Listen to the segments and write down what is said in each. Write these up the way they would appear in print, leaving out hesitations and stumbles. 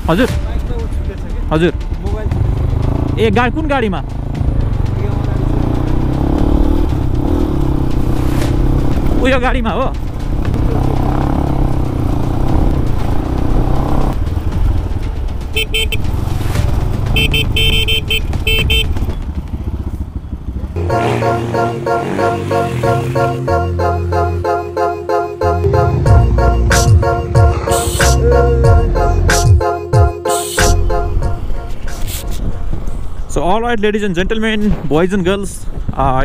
हजुर हजुर ए गाडी कुन गाडीमा उयो गाडीमा हो So alright ladies and gentlemen, boys and girls,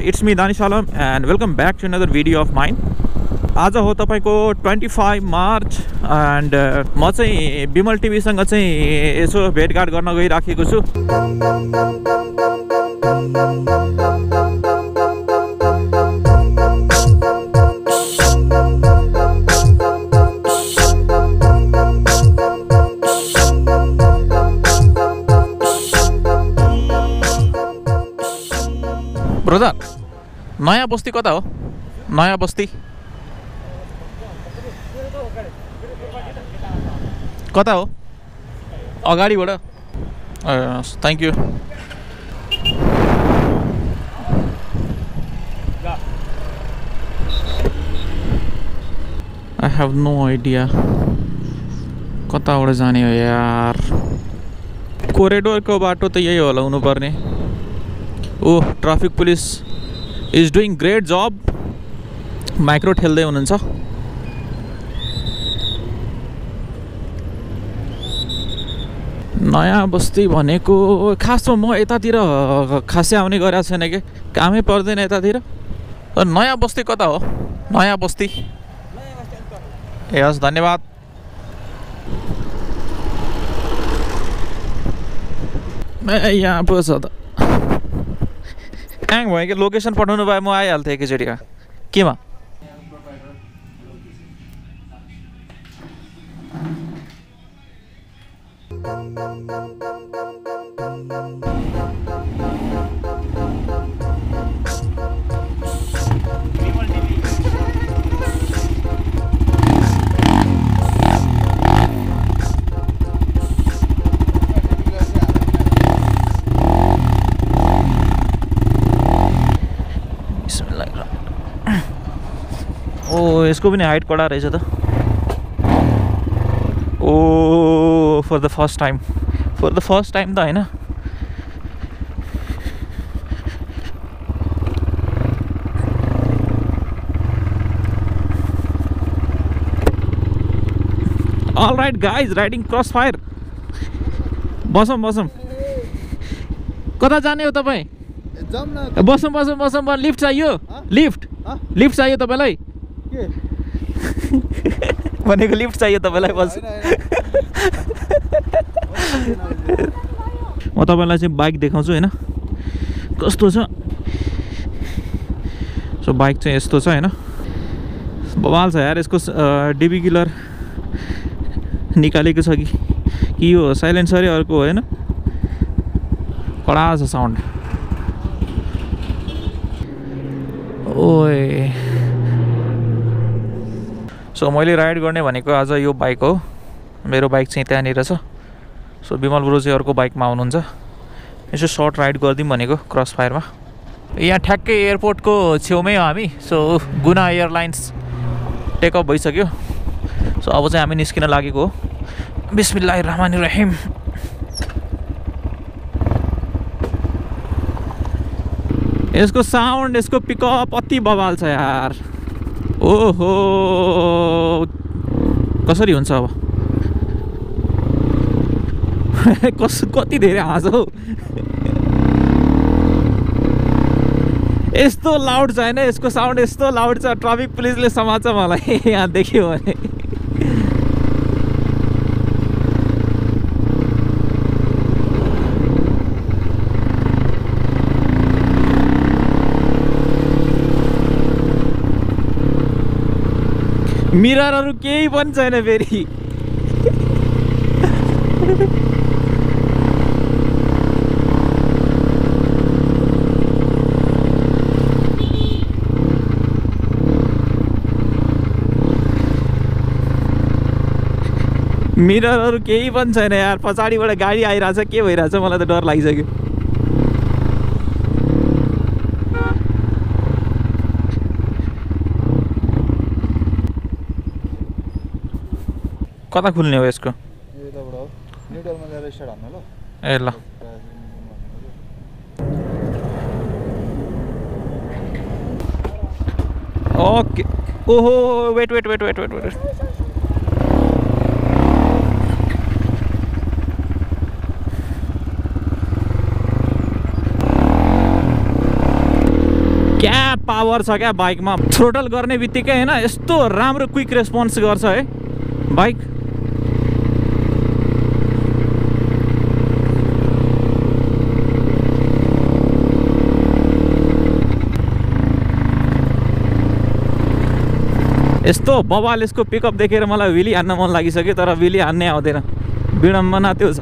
it's me Danish Alam and welcome back to another video of mine. आज हो तपाईको 25 मार्च and म चाहिँ बिमल टिभी सँग चाहिँ यसो भेटघाट गर्न गइराखेको छु. ब्रदर नयाँ बस्ती कता हो नयाँ बस्ती कता हो अगाडिबाट thank you I have no idea कताबाट जाने हो यार कोरिडोरको बाटो त यही होला हुनुपर्ने oh traffic police is doing great जब माइक्रो ठेल्दै हुनुहुन्छ नयाँ बस्ती भनेको खासमा म यतातिर खासै आउने गरेको छैन कि कामै पर्दैन यतातिर नयाँ बस्ती कता हो नयाँ बस्ती ए हस् धन्यवाद यहाँ पो छ त ह्याङ भयो कि लोकेसन पठाउनु भए म आइहाल्थेँ एकैचोटिमा केमा ओ यसको पनि हाइट कडा रहेछ त ओ फर द फर्स्ट टाइम त हैन all right guys riding Crossfire बसौँ कता जाने हो तपाईँ बसौँ लिफ्ट चाहियो लिफ्ट चाहियो तपाईँलाई भनेको लिफ्ट चाहियो तपाईँलाई बस म तपाईँलाई चाहिँ बाइक देखाउँछु हैन कस्तो छ सो बाइक चाहिँ यस्तो छ हैन बवाल छ यार यसको डिबी किलर निकालेको छ कि यो साइलेन्सरै अर्को हो हैन कडा छ साउन्ड ओए सो मैले राइड गर्ने भनेको आज यो बाइक हो मेरो बाइक चाहिँ त्यहाँनिर छ सो बिमल ब्रो चाहिँ अर्को बाइकमा आउनुहुन्छ यसो सर्ट राइड गरिदिउँ भनेको क्रसफायरमा यहाँ ठ्याक्कै एयरपोर्टको छेउमै हो हामी सो गुना एयरलाइन्स टेकअप भइसक्यो सो अब चाहिँ हामी निस्किन लागेको हो बिस्मिल्लाहिर्रहमानिर्रहिम यसको साउन्ड यसको पिकअप अति बवाल छ यार ओहो कसरी हुन्छ अब कति धेरै हाँस हौ यस्तो लाउड छ हैन यसको साउन्ड यस्तो लाउड छ ट्राफिक पुलिसले समात्छ मलाई यहाँ देख्यो भने मिररहरु केही पनि छैन फेरि मिररहरु केही पनि छैन यार पछाडिबाट गाडी आइरहेछ के भइरहेछ मलाई त डर लागिसक्यो कता खुल्ने हो यसको यताबाट हो न्युट्रलमा ल्याएर स्टार्ट हान्नु ल ए ल ओके ओहो वेट क्या पावर छ क्या बाइकमा थ्रोटल गर्ने बित्तिकै हैन यस्तो राम्रो क्विक रेस्पोन्स गर्छ है बाइक यस्तो बबाल यसको पिकअप देखेर मलाई व्हीली हान्न मन लागिसक्यो तर व्हीली हान्ने आउँदैन विडम्बना त्यो छ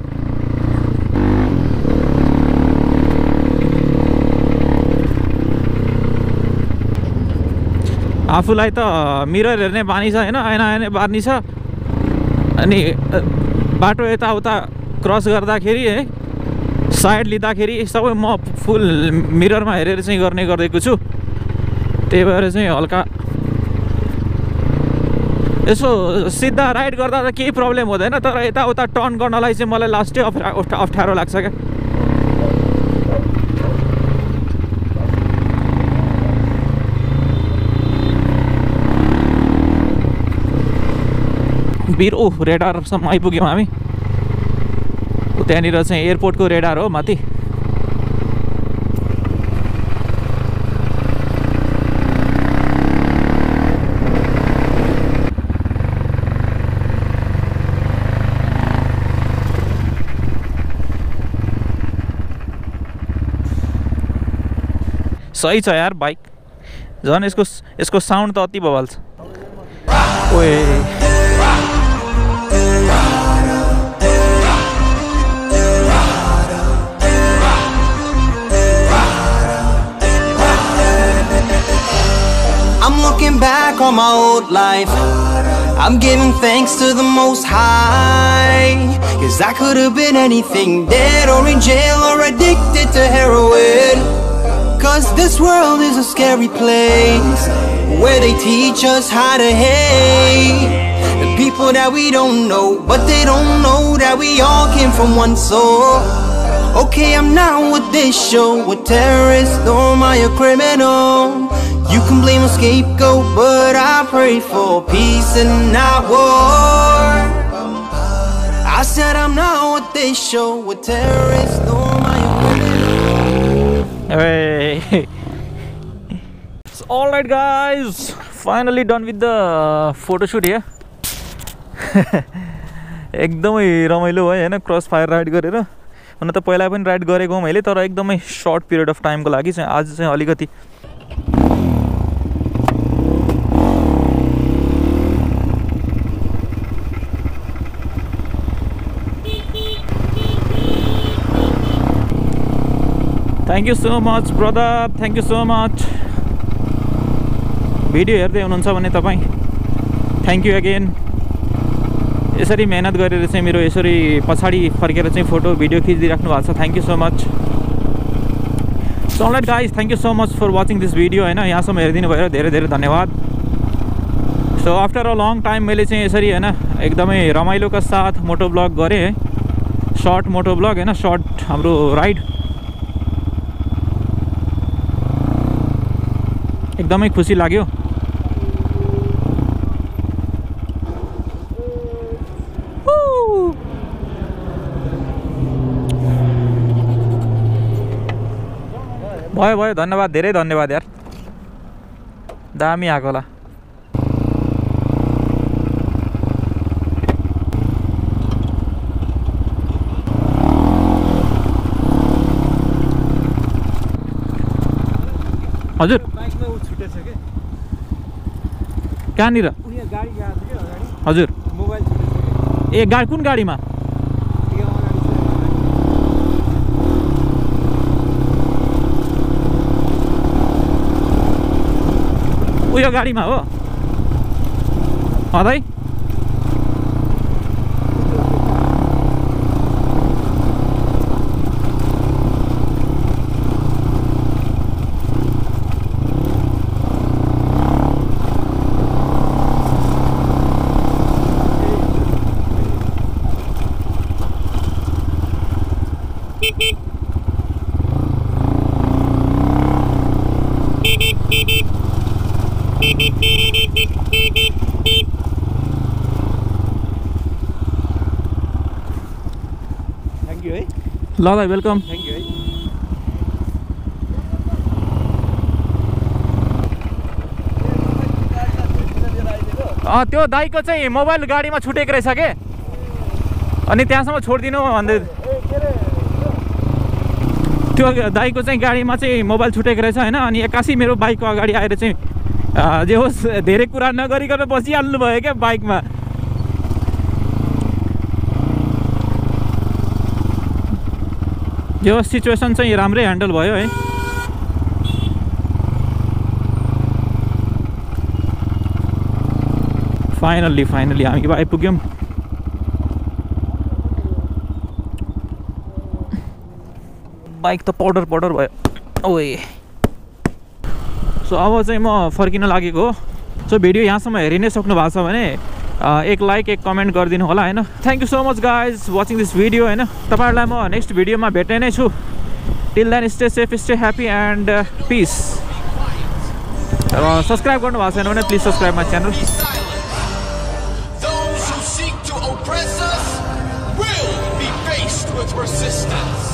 आफूलाई त मिरर हेर्ने बानी छ हैन ऐना हेर्ने बानी छ अनि बाटो यताउता क्रस गर्दाखेरि है साइड लिँदाखेरि सबै म फुल मिररमा हेरेर चाहिँ गर्ने गर्दैछु छु त्यही भएर चाहिँ हल्का यसो सिधा राइड गर्दा त केही प्रब्लम हुँदैन तर यताउता टर्न गर्नलाई चाहिँ मलाई लास्टै अप्ठ्यारो लाग्छ क्या वीर ओह रेडारसम्म आइपुग्यौँ हामी त्यहाँनिर चाहिँ एयरपोर्टको रेडार हो माथि सही छ यार बाइक झन् यसको साउन्ड त अति बवाल छ ओए I'm looking back on my old life I'm giving thanks to the Most High 'Cause I could have been anything dead or in jail or addicted to heroin 'Cause this world is a scary place where they teach us how to hate the people that we don't know but they don't know that we all came from one soul Okay, I'm not with this show with terrorists or am I a criminal You can blame a scapegoat but I pray for peace and not war I said I'm not with this show with terrorists or am I a criminal Hey. So, all right guys, finally done with the photo shoot here. एकदमै रमाइलो भयो हैन cross fire ride गरेर हुन त पहिला पनि ride गरेको मैले तर एकदमै सर्ट पिरियड अफ टाइमको लागि चाहिँ आज चाहिँ अलिकति Thank you so much brother, thank you so much video हेर्दै हुनुहुन्छ भने तपाईं थ्याङ्क यू अगेन यसरी मेहनत गरेर चाहिँ मेरो यसरी पछाडी फर्केर चाहिँ फोटो भिडियो खिचिदिराख्नु भएको छ thank you so much so alright guys thank you so much for watching this video हैन यहाँसम्म हेरिदिनु भयो धेरै धेरै धन्यवाद so after a long time मैले चाहिँ यसरी हैन एकदमै रमाइलोका साथ मोटो ब्लग गरेँ है सर्ट मोटो ब्लग हैन सर्ट हाम्रो राइड एकदमै खुसी लाग्यो भयो भयो धन्यवाद धेरै धन्यवाद यार दामी आएको होला हजुर कहाँनिर हजुर ए गाडी कुन गाडीमा उयो गाडीमा हो अदै थ्याङ्क यू है ल दाइ वेलकम थ्याङ्क यू है त्यो दाइको चाहिँ मोबाइल गाडीमा छुटेको रहेछ के अनि त्यहाँसम्म छोडिदिनु भन्दै त्यो दाइको चाहिँ गाडीमा चाहिँ मोबाइल छुटेको रहेछ होइन अनि एक्कासी मेरो बाइकको अगाडि आएर चाहिँ जे होस् धेरै कुरा नगरिकन बसिहाल्नु भयो क्या बाइकमा जे होस् सिचुएसन चाहिँ राम्रै ह्यान्डल भयो है फाइनल्ली हामी आइपुग्यौँ बाइक त पाउडर भयो ओए सो अब चाहिँ म फर्किन लागेको हो सो भिडियो यहाँसम्म हेरि नै सक्नु भएको छ भने एक लाइक एक कमेन्ट गरिदिनु होला होइन thank you so much guys watching this video होइन तपाईँहरूलाई म नेक्स्ट भिडियोमा भेट्ने नै छु till then stay safe stay happy and peace subscribe गर्नु भएको छैन भने please subscribe my channel Oppress us will be faced with resistance.